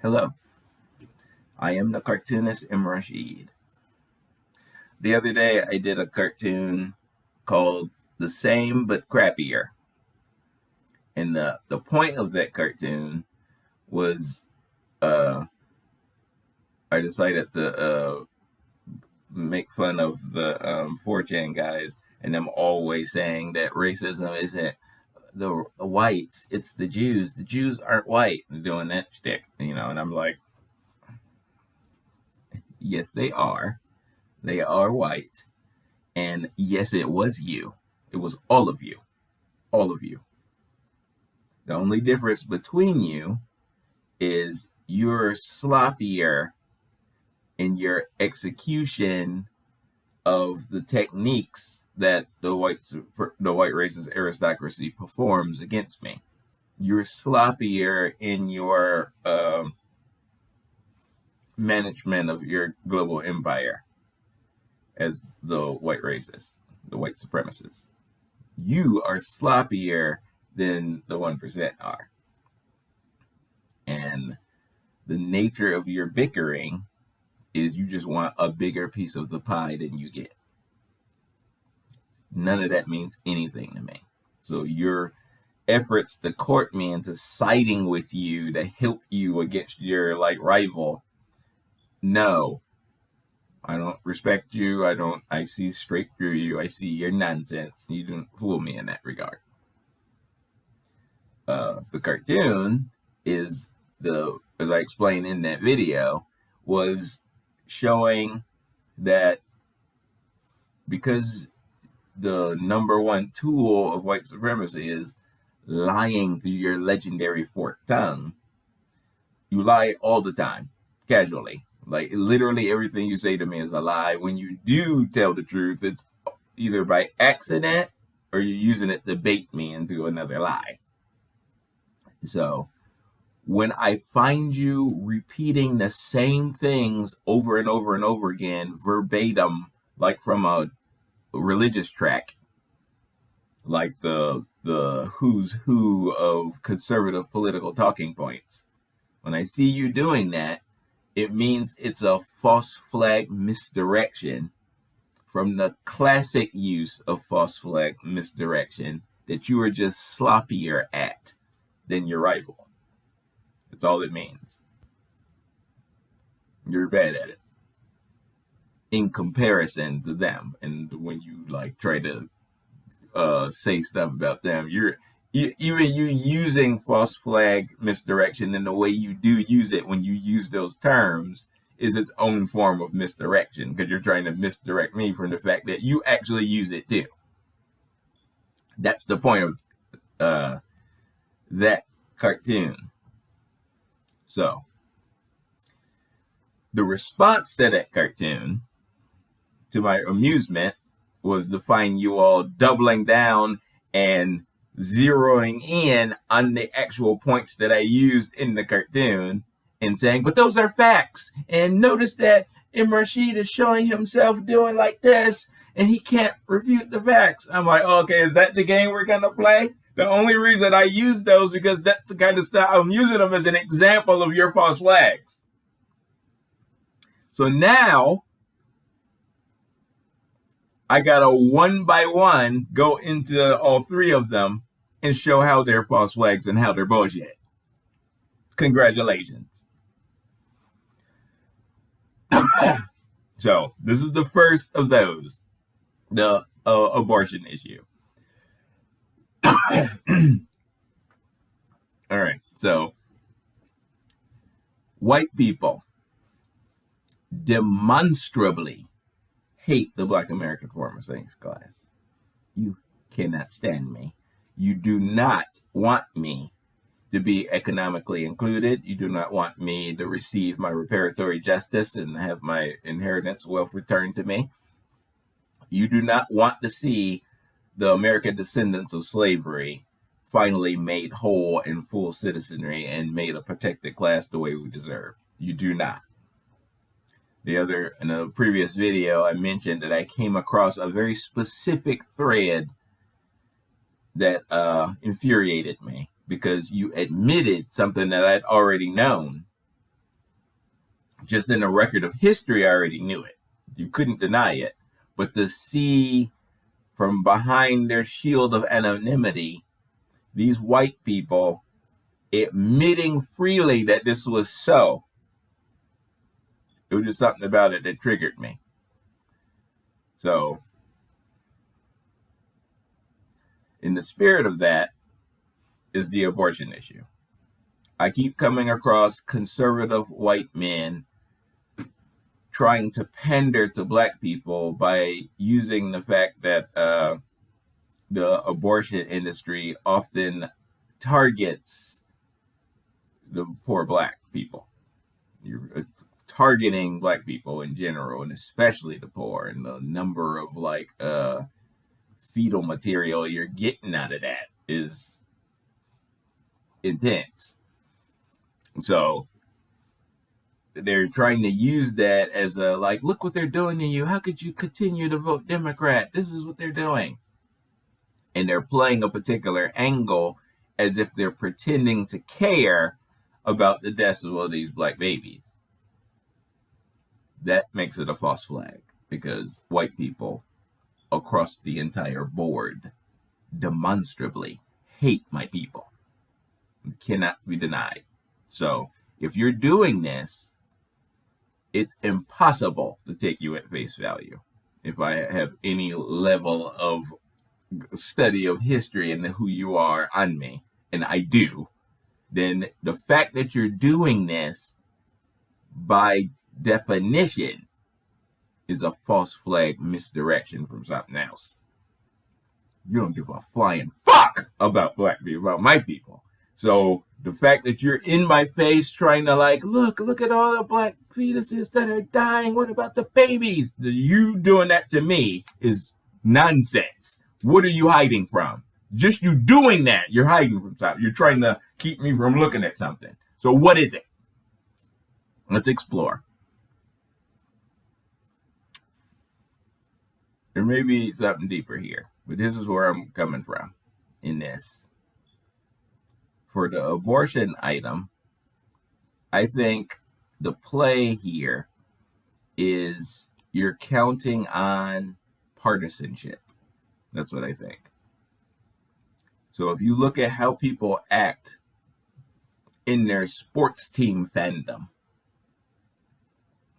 Hello, I am the cartoonist M. Rashid. The other day I did a cartoon called The Same But Crappier. And the point of that cartoon was I decided to make fun of the 4chan guys and them always saying that racism isn't the whites, it's the Jews. The Jews aren't white. And doing that shtick, and I'm like, yes, they are. They are white. And yes, it was you. It was all of you. All of you. The only difference between you is you're sloppier in your execution of the techniques that the white racist aristocracy performs against me. You're sloppier in your management of your global empire as the white racists, the white supremacists. You are sloppier than the 1% are. And the nature of your bickering is you just want a bigger piece of the pie than you get. None of that means anything to me. So your efforts to court me into siding with you to help you against your rival, no. I don't respect you. I see straight through you. I see your nonsense. You don't fool me in that regard. The cartoon is as I explained in that video, was showing that because the number one tool of white supremacy is lying through your legendary forked tongue, you lie all the time, casually. Like literally everything you say to me is a lie. When you do tell the truth, it's either by accident or you're using it to bait me into another lie. So when I find you repeating the same things over and over and over again, verbatim, like from a religious track, like the who's who of conservative political talking points, when I see you doing that, it means it's a false flag misdirection from the classic use of false flag misdirection that you are just sloppier at than your rival. That's all it means. You're bad at it in comparison to them. And when you try to say stuff about them, even you using false flag misdirection in the way you do use it when you use those terms is its own form of misdirection, because you're trying to misdirect me from the fact that you actually use it too. That's the point of that cartoon. So the response to that cartoon, to my amusement, was to find you all doubling down and zeroing in on the actual points that I used in the cartoon and saying, but those are facts. And notice that M. Rashid is showing himself doing like this and he can't refute the facts. I'm like, okay, is that the game we're going to play? The only reason I use those because that's the kind of stuff I'm using them as an example of your false flags. So now I got to one by one go into all three of them and show how they're false flags and how they're bullshit. Congratulations. So this is the first of those, the abortion issue. All right, so white people demonstrably hate the Black American form of English class. You cannot stand me. You do not want me to be economically included. You do not want me to receive my reparatory justice and have my inheritance wealth returned to me. You do not want to see the American descendants of slavery finally made whole in full citizenry and made a protected class the way we deserve. You do not. In a previous video, I mentioned that I came across a very specific thread that infuriated me because you admitted something that I'd already known, just in the record of history, I already knew it. You couldn't deny it. But to see from behind their shield of anonymity, these white people admitting freely that this was so, it was just something about it that triggered me. So, in the spirit of that is the abortion issue. I keep coming across conservative white men trying to pander to black people by using the fact that the abortion industry often targets the poor black people. You're targeting black people in general, and especially the poor, and the number of fetal material you're getting out of that is intense. So they're trying to use that as a look what they're doing to you. How could you continue to vote Democrat? This is what they're doing. And they're playing a particular angle as if they're pretending to care about the deaths of all these black babies. That makes it a false flag, because white people across the entire board demonstrably hate my people. It cannot be denied. So if you're doing this, it's impossible to take you at face value. If I have any level of study of history and who you are on me, and I do, then the fact that you're doing this by definition is a false flag misdirection from something else. You don't give a flying fuck about black people, about my people. So the fact that you're in my face trying to look at all the black fetuses that are dying. What about the babies? You doing that to me is nonsense. What are you hiding from? Just you doing that, you're hiding from something. You're trying to keep me from looking at something. So what is it? Let's explore. There may be something deeper here, but this is where I'm coming from in this. For the abortion item, I think the play here is you're counting on partisanship. That's what I think. So if you look at how people act in their sports team fandom,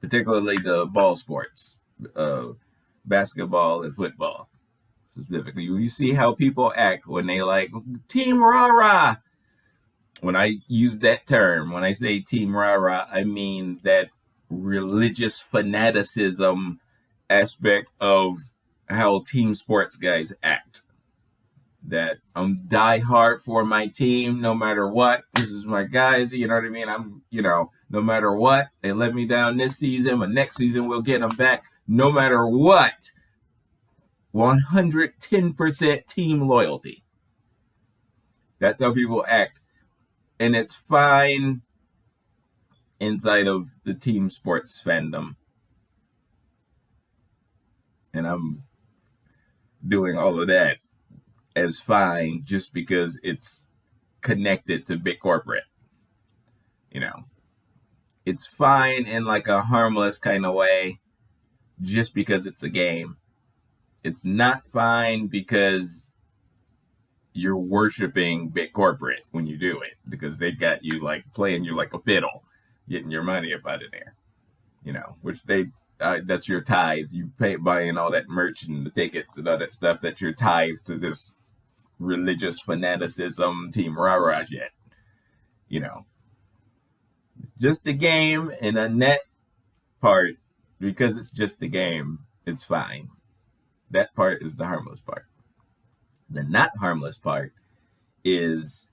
particularly the ball sports, basketball and football specifically, you see how people act when they team rah-rah. When I use that term, when I say team rah-rah, I mean that religious fanaticism aspect of how team sports guys act. That I'm die hard for my team no matter what. This is my guys, you know what I mean? No matter what, they let me down this season, but next season we'll get them back. No matter what, 110% team loyalty. That's how people act. And it's fine inside of the team sports fandom. And I'm doing all of that as fine just because it's connected to big corporate. It's fine in a harmless kind of way just because it's a game. It's not fine because you're worshiping big corporate when you do it, because they got you playing you like a fiddle, getting your money up out of there, which that's your tithes. You pay buying all that merch and the tickets and all that stuff. That's your tithes to this religious fanaticism, team rah-rah shit. Just a game, and a net part, because it's just a game, it's fine. That part is the harmless part. The not harmless part is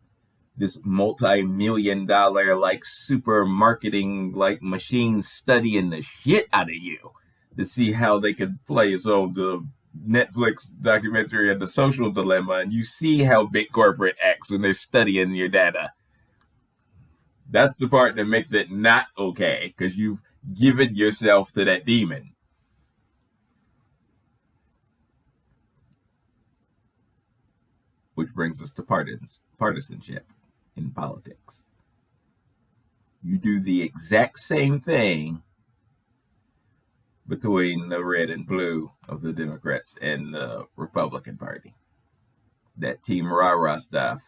this multi-million-dollar super marketing machine studying the shit out of you to see how they could play. So the Netflix documentary of The Social Dilemma, and you see how big corporate acts when they're studying your data. That's the part that makes it not okay, because you've given yourself to that demon. Which brings us to partisanship in politics. You do the exact same thing between the red and blue of the Democrats and the Republican Party. That team rah-rah stuff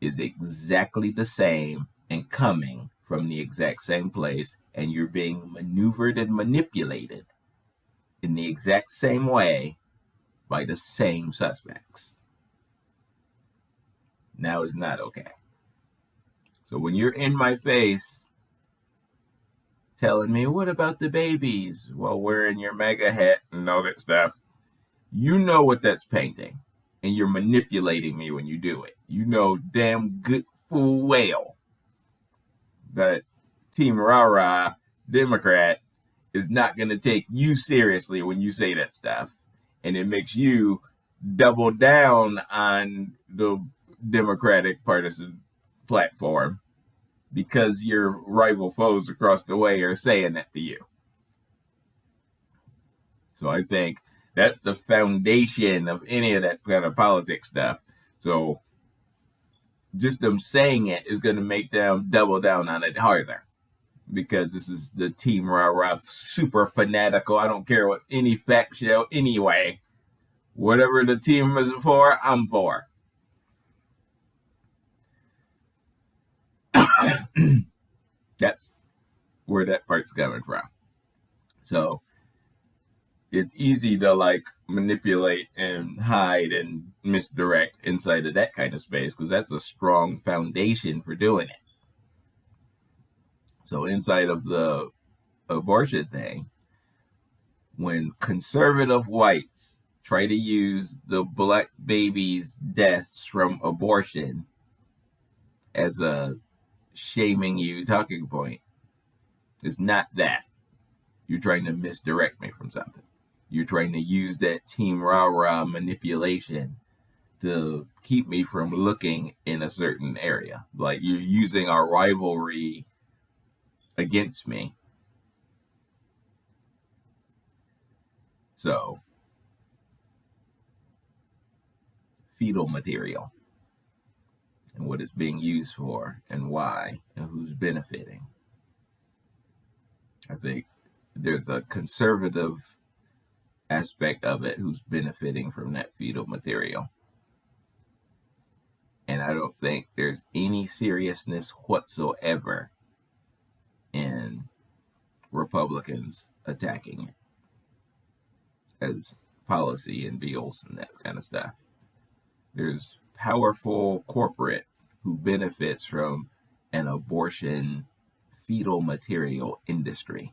is exactly the same and coming from the exact same place, and you're being maneuvered and manipulated in the exact same way by the same suspects. Now is not okay. So when you're in my face telling me, what about the babies, while wearing your MAGA hat and all that stuff, you know what that's painting. And you're manipulating me when you do it. You know damn good full well that Team Rah-Rah Democrat is not going to take you seriously when you say that stuff. And it makes you double down on the Democratic partisan platform because your rival foes across the way are saying that to you. So I think that's the foundation of any of that kind of politics stuff. So just them saying it is going to make them double down on it harder. Because this is the team rah-rah, super fanatical. I don't care what any fact show anyway. Whatever the team is for, I'm for. That's where that part's coming from. So it's easy to like manipulate and hide and misdirect inside of that kind of space because that's a strong foundation for doing it. So inside of the abortion thing, when conservative whites try to use the black babies' deaths from abortion as a shaming you talking point, it's not that. You're trying to misdirect me from something. You're trying to use that team rah-rah manipulation to keep me from looking in a certain area. Like you're using our rivalry against me. So, fetal material and what it's being used for and why and who's benefiting. I think there's a conservative aspect of it who's benefiting from that fetal material. And I don't think there's any seriousness whatsoever in Republicans attacking it as policy and bills and that kind of stuff. There's powerful corporate who benefits from an abortion fetal material industry.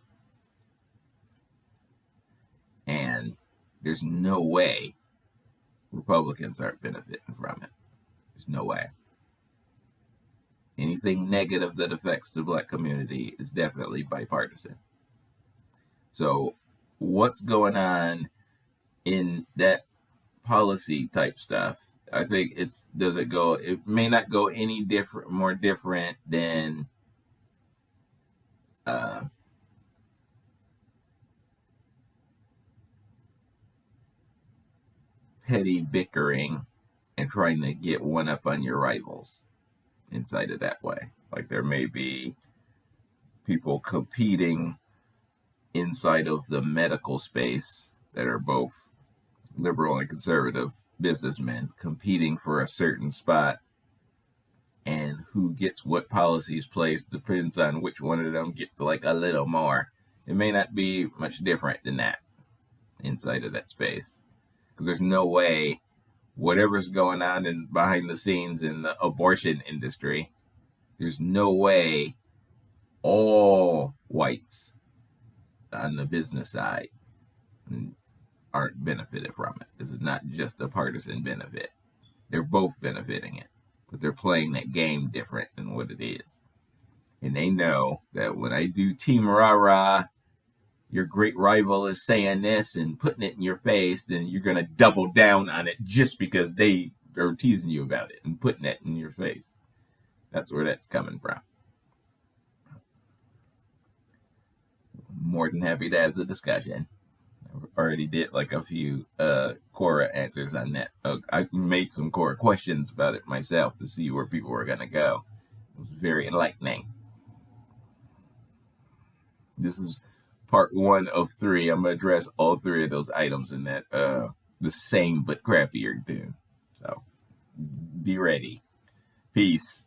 And there's no way Republicans aren't benefiting from it. There's no way. Anything negative that affects the black community is definitely bipartisan. So what's going on in that policy type stuff? I think it may not go any more different than petty bickering and trying to get one up on your rivals inside of that way. Like there may be people competing inside of the medical space that are both liberal and conservative businessmen competing for a certain spot, and who gets what policies placed depends on which one of them gets like a little more. It may not be much different than that inside of that space, because there's no way whatever's going on behind the scenes in the abortion industry, there's no way all whites on the business side aren't benefited from it. This is not just a partisan benefit. They're both benefiting it, but they're playing that game different than what it is. And they know that when I do team rah-rah, your great rival is saying this and putting it in your face, then you're going to double down on it just because they are teasing you about it and putting it in your face. That's where that's coming from. More than happy to have the discussion. I already did like a few Quora answers on that. I made some Quora questions about it myself to see where people were going to go. It was very enlightening. This is part 1 of 3. I'm gonna address all 3 of those items in that the same but crappier tune. So be ready. Peace.